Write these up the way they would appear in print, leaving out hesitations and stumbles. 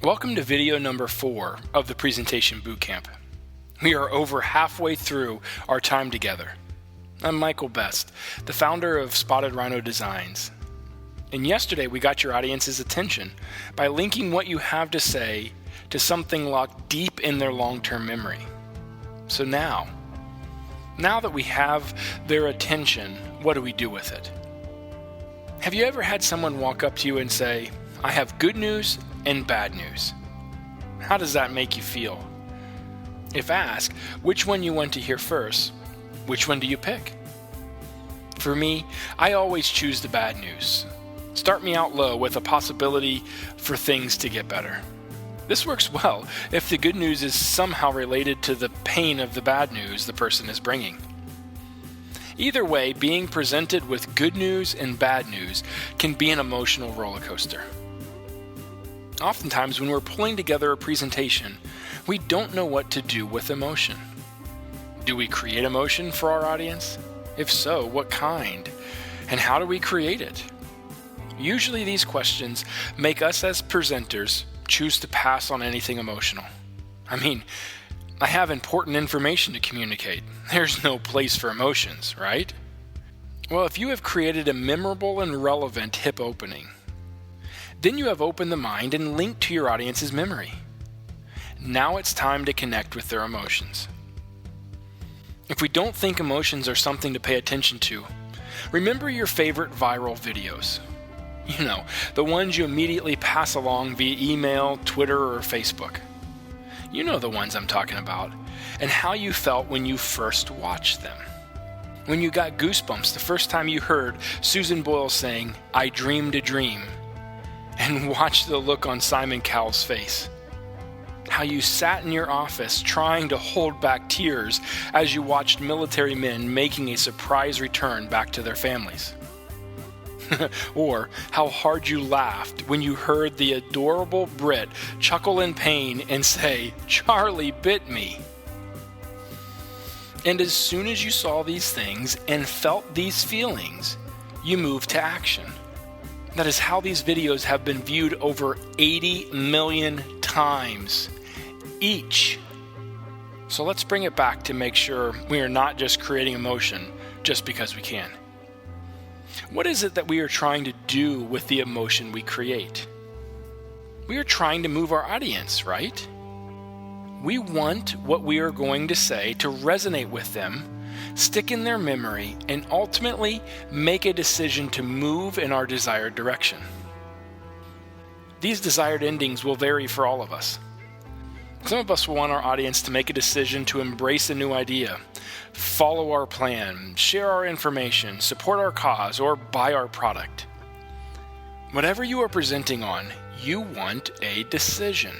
Welcome to video number 4 of the Presentation Bootcamp. We are over halfway through our time together. I'm Michael Best, the founder of Spotted Rhino Designs. And yesterday we got your audience's attention by linking what you have to say to something locked deep in their long-term memory. So now that we have their attention, what do we do with it? Have you ever had someone walk up to you and say, "I have good news and bad news"? How does that make you feel? If asked which one you want to hear first, which one do you pick? For me, I always choose the bad news. Start me out low with a possibility for things to get better. This works well if the good news is somehow related to the pain of the bad news the person is bringing. Either way, being presented with good news and bad news can be an emotional roller coaster. Oftentimes, when we're pulling together a presentation, we don't know what to do with emotion. Do we create emotion for our audience? If so, what kind? And how do we create it? Usually these questions make us as presenters choose to pass on anything emotional. I have important information to communicate. There's no place for emotions, right? Well, if you have created a memorable and relevant hip opening, then you have opened the mind and linked to your audience's memory. Now it's time to connect with their emotions. If we don't think emotions are something to pay attention to, remember your favorite viral videos. You know, the ones you immediately pass along via email, Twitter, or Facebook. You know the ones I'm talking about, and how you felt when you first watched them. When you got goosebumps the first time you heard Susan Boyle saying, "I dreamed a dream," and watched the look on Simon Cowell's face. How you sat in your office trying to hold back tears as you watched military men making a surprise return back to their families. Or how hard you laughed when you heard the adorable Brit chuckle in pain and say, "Charlie bit me." And as soon as you saw these things and felt these feelings, you moved to action. That is how these videos have been viewed over 80 million times each. So let's bring it back to make sure we are not just creating emotion just because we can. What is it that we are trying to do with the emotion we create? We are trying to move our audience, right? We want what we are going to say to resonate with them, stick in their memory, and ultimately make a decision to move in our desired direction. These desired endings will vary for all of us. Some of us want our audience to make a decision to embrace a new idea, follow our plan, share our information, support our cause, or buy our product. Whatever you are presenting on, you want a decision.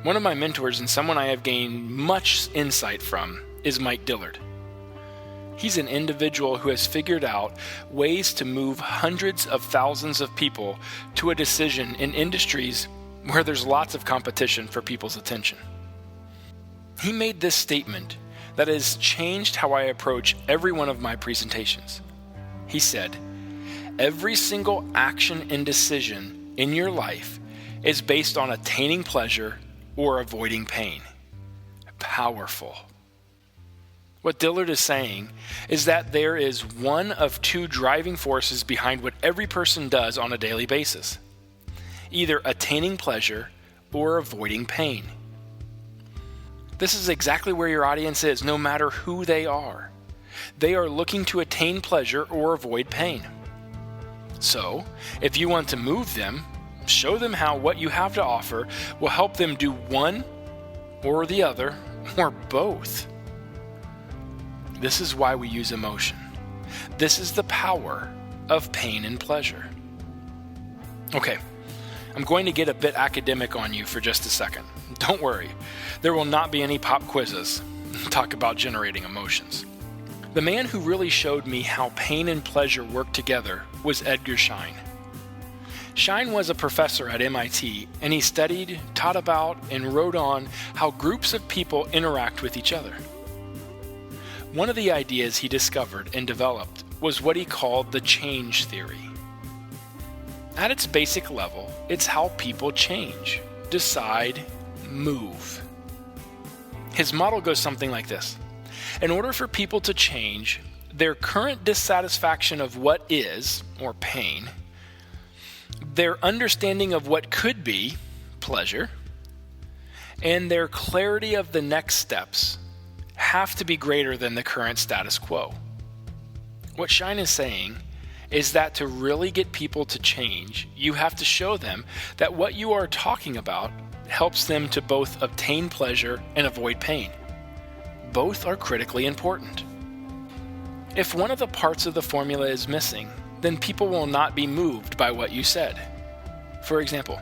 One of my mentors and someone I have gained much insight from is Mike Dillard. He's an individual who has figured out ways to move hundreds of thousands of people to a decision in industries where there's lots of competition for people's attention. He made this statement that has changed how I approach every one of my presentations. He said, "Every single action and decision in your life is based on attaining pleasure or avoiding pain." Powerful. What Dillard is saying is that there is one of two driving forces behind what every person does on a daily basis: either attaining pleasure or avoiding pain. This is exactly where your audience is, no matter who they are. They are looking to attain pleasure or avoid pain. So, if you want to move them, show them how what you have to offer will help them do one or the other, or both. This is why we use emotion. This is the power of pain and pleasure. Okay, I'm going to get a bit academic on you for just a second. Don't worry, there will not be any pop quizzes. Talk about generating emotions. The man who really showed me how pain and pleasure work together was Edgar Schein. Schein was a professor at MIT, and he studied, taught about, and wrote on how groups of people interact with each other. One of the ideas he discovered and developed was what he called the change theory. At its basic level, it's how people change, decide, move. His model goes something like this. In order for people to change, their current dissatisfaction of what is, or pain, their understanding of what could be, pleasure, and their clarity of the next steps have to be greater than the current status quo. What Shine is saying is that to really get people to change, you have to show them that what you are talking about helps them to both obtain pleasure and avoid pain. Both are critically important. If one of the parts of the formula is missing, then people will not be moved by what you said. For example,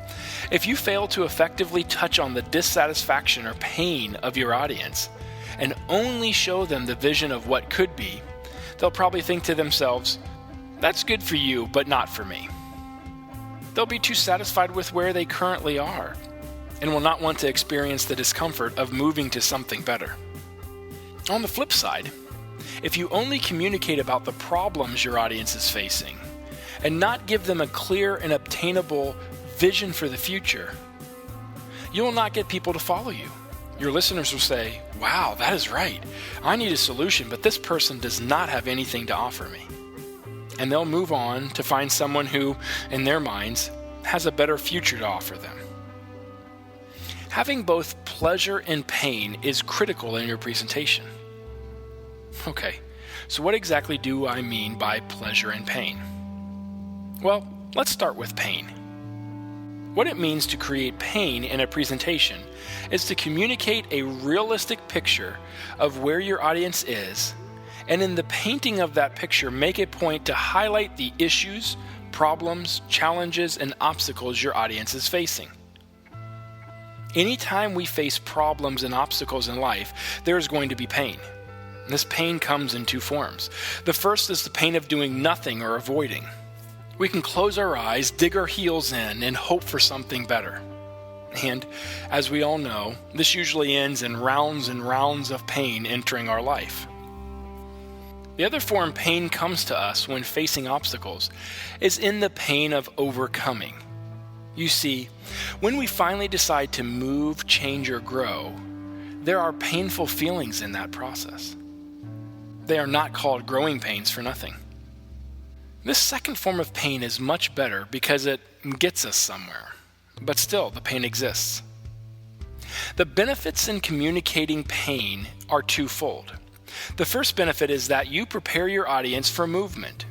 if you fail to effectively touch on the dissatisfaction or pain of your audience and only show them the vision of what could be, they'll probably think to themselves, "That's good for you, but not for me." They'll be too satisfied with where they currently are and will not want to experience the discomfort of moving to something better. On the flip side, if you only communicate about the problems your audience is facing and not give them a clear and obtainable vision for the future, you will not get people to follow you. Your listeners will say, "Wow, that is right. I need a solution, but this person does not have anything to offer me." And they'll move on to find someone who, in their minds, has a better future to offer them. Having both pleasure and pain is critical in your presentation. Okay, so what exactly do I mean by pleasure and pain? Well, let's start with pain. What it means to create pain in a presentation is to communicate a realistic picture of where your audience is, and in the painting of that picture, make a point to highlight the issues, problems, challenges, and obstacles your audience is facing. Anytime we face problems and obstacles in life, there is going to be pain. This pain comes in two forms. The first is the pain of doing nothing or avoiding. We can close our eyes, dig our heels in, and hope for something better. And as we all know, this usually ends in rounds and rounds of pain entering our life. The other form pain comes to us when facing obstacles is in the pain of overcoming. You see, when we finally decide to move, change, or grow, there are painful feelings in that process. They are not called growing pains for nothing. This second form of pain is much better because it gets us somewhere, but still the pain exists. The benefits in communicating pain are twofold. The first benefit is that you prepare your audience for movement.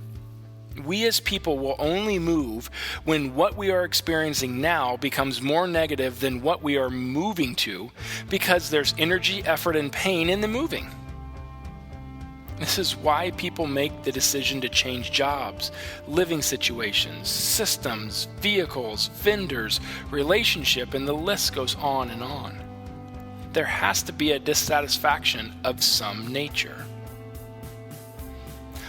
We as people will only move when what we are experiencing now becomes more negative than what we are moving to, because there's energy, effort, and pain in the moving. This is why people make the decision to change jobs, living situations, systems, vehicles, vendors, relationship, and the list goes on and on. There has to be a dissatisfaction of some nature.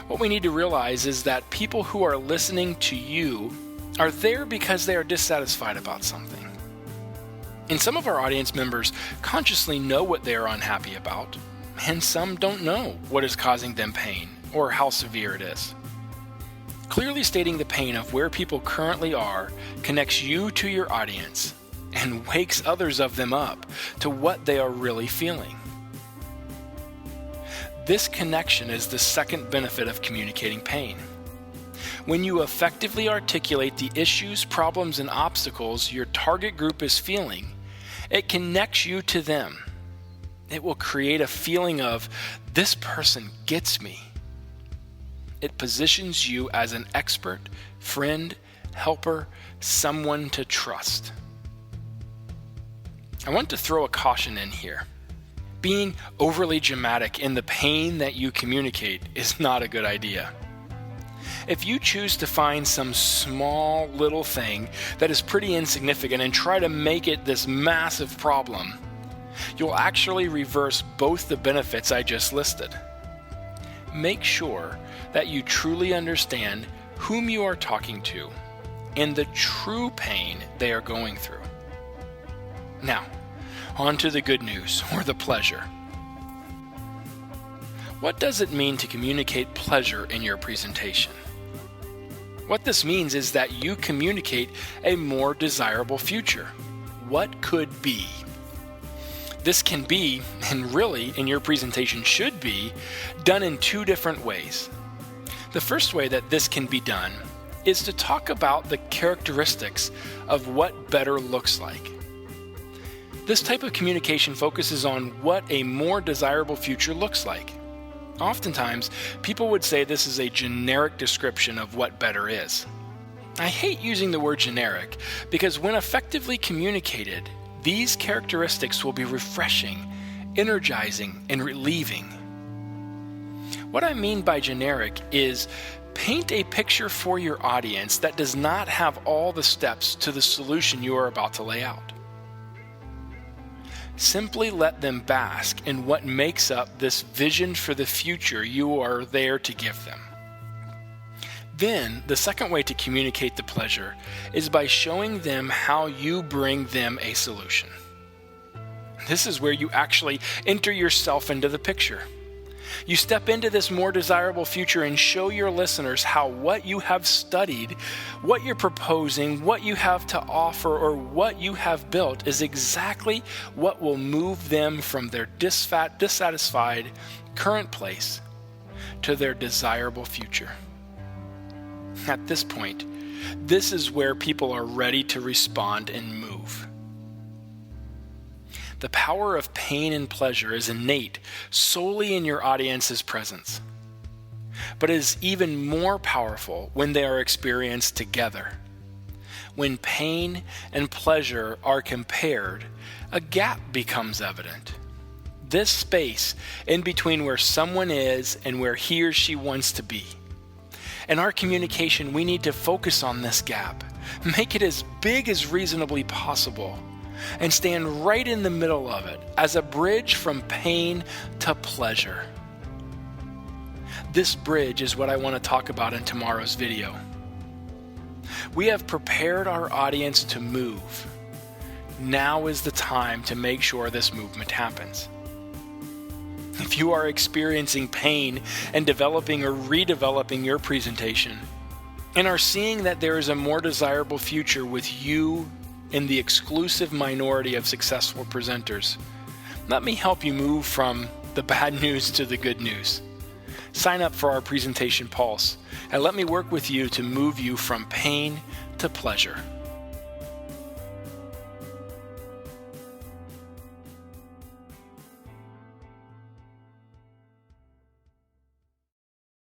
What we need to realize is that people who are listening to you are there because they are dissatisfied about something. And some of our audience members consciously know what they are unhappy about, and some don't know what is causing them pain or how severe it is. Clearly stating the pain of where people currently are connects you to your audience and wakes others of them up to what they are really feeling. This connection is the second benefit of communicating pain. When you effectively articulate the issues, problems, and obstacles your target group is feeling, it connects you to them. It will create a feeling of, "This person gets me." It positions you as an expert, friend, helper, someone to trust. I want to throw a caution in here. Being overly dramatic in the pain that you communicate is not a good idea. If you choose to find some small little thing that is pretty insignificant and try to make it this massive problem, you'll actually reverse both the benefits I just listed. Make sure that you truly understand whom you are talking to and the true pain they are going through. Now, on to the good news, or the pleasure. What does it mean to communicate pleasure in your presentation? What this means is that you communicate a more desirable future. What could be? This can be, and really in your presentation should be, done in two different ways. The first way that this can be done is to talk about the characteristics of what better looks like. This type of communication focuses on what a more desirable future looks like. Oftentimes, people would say this is a generic description of what better is. I hate using the word generic because when effectively communicated, these characteristics will be refreshing, energizing, and relieving. What I mean by generic is paint a picture for your audience that does not have all the steps to the solution you are about to lay out. Simply let them bask in what makes up this vision for the future you are there to give them. Then, the second way to communicate the pleasure is by showing them how you bring them a solution. This is where you actually enter yourself into the picture. You step into this more desirable future and show your listeners how what you have studied, what you're proposing, what you have to offer, or what you have built is exactly what will move them from their dissatisfied current place to their desirable future. At this point, this is where people are ready to respond and move. The power of pain and pleasure is innate solely in your audience's presence, but it is even more powerful when they are experienced together. When pain and pleasure are compared, a gap becomes evident. This space in between where someone is and where he or she wants to be. In our communication, we need to focus on this gap, make it as big as reasonably possible, and stand right in the middle of it as a bridge from pain to pleasure. This bridge is what I want to talk about in tomorrow's video. We have prepared our audience to move. Now is the time to make sure this movement happens. If you are experiencing pain and developing or redeveloping your presentation, and are seeing that there is a more desirable future with you in the exclusive minority of successful presenters, let me help you move from the bad news to the good news. Sign up for our Presentation Pulse and let me work with you to move you from pain to pleasure.